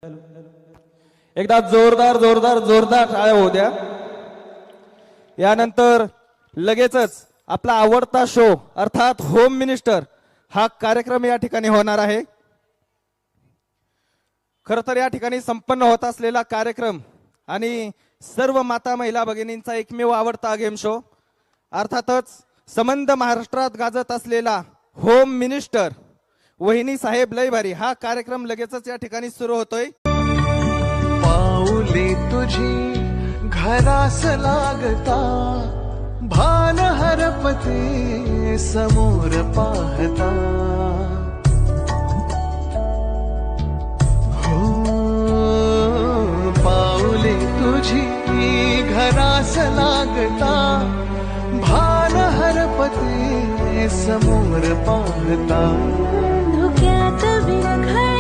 एकदा जोरदार जोरदार जोरदार टाळ्या होऊ द्या। यानंतर लगेचच आपला आवडता शो अर्थात होम मिनिस्टर हा कार्यक्रम या ठिकाणी होणार आहे। खरं तर या ठिकाणी संपन्न होत असलेला कार्यक्रम आणि सर्व माता महिला भगिनींचा एकमेव आवडता गेम शो अर्थातच संबंध महाराष्ट्रात गाजत असलेला होम मिनिस्टर वहिनी साहेब लय भारी हा कार्यक्रम लगेचच या ठिकाणी सुरू होतोय। पाऊले तुझी घरास लागता भान हरपते समोर पाहता हो पाऊले तुझी घरास लागता भान हरपते समोर पाहता धुक्यात विरघळ